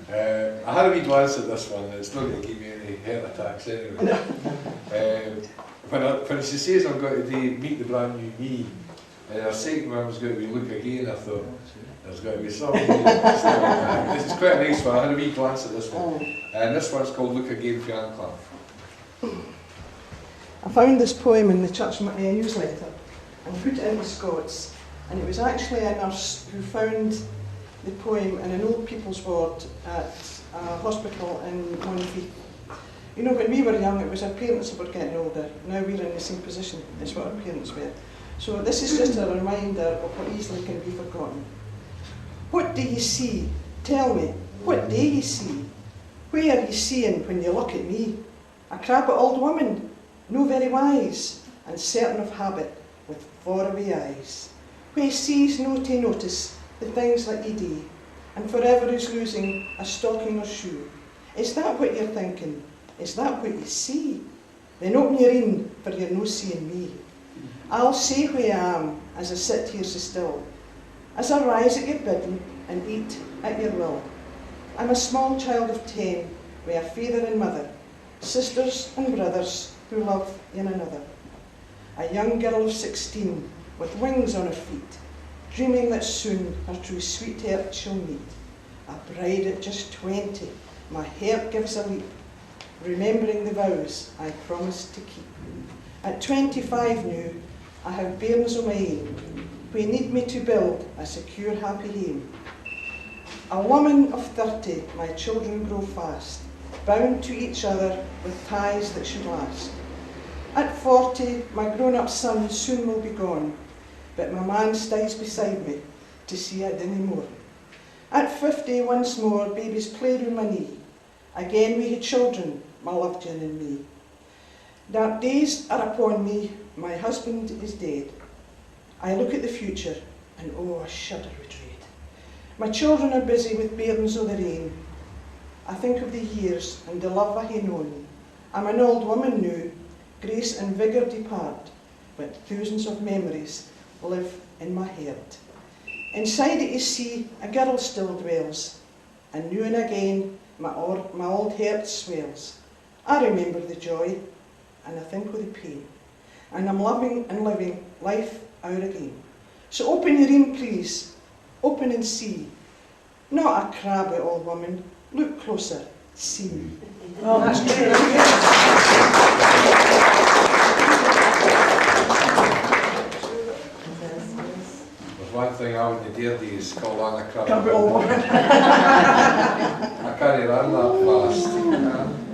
I had a wee glance at this one, and it's not going to give me any heart attacks anyway. When she says I'm going to do Meet the Brand New Me, and her second one was going to be Look Again, I thought there's going to be something. This is quite a nice one. I had a wee glance at this one. And this one's called Look Again for Anne Clarke. I found this poem in the church newsletter and put it in the Scots, and it was actually a nurse who found the poem in an old people's ward at a hospital in Monifeith. You know, when we were young, it was our parents that were getting older. Now we're in the same position as what our parents were. So this is just a reminder of what easily can be forgotten. What do you see? Tell me, what do you see? Where are you seeing when you look at me? A crabbit old woman, no very wise, and certain of habit, with faraway eyes. Where sees no to notice the things that ye do, and forever is losing a stocking or shoe. Is that what you're thinking? Is that what you see? Then open your een, for you're no seeing me. I'll say who I am as I sit here so still, as I rise at your bidding and eat at your will. I'm a small child of 10, with a father and mother, sisters and brothers who love one another. A young girl of 16, with wings on her feet, dreaming that soon her true sweetheart shall meet. A bride at just 20, my heart gives a leap, remembering the vows I promised to keep. At 25 now, I have bairns o' my ain, who need me to build a secure happy hame. A woman of 30, my children grow fast, bound to each other with ties that should last. At 40, my grown-up son soon will be gone, but my man stays beside me to see I dinna more. At 50, once more, babies play round my knee. Again we had children, my loved Jen and me. Dark days are upon me, my husband is dead. I look at the future, and oh, I shudder with dread. My children are busy with bairns o' their ain. I think of the years and the love I hae known. I'm an old woman now, grace and vigour depart, but thousands of memories live in my heart. Inside it you see, a girl still dwells, and now and again my old heart swells. I remember the joy, and I think of the pain, and I'm loving and living life out again. So open your een, please, open and see. Not a crabby old woman, look closer, see me. Oh, that's great. There's one thing I wouldn't dare do is call Anne a crabby Crabby old woman. I can't run that fast.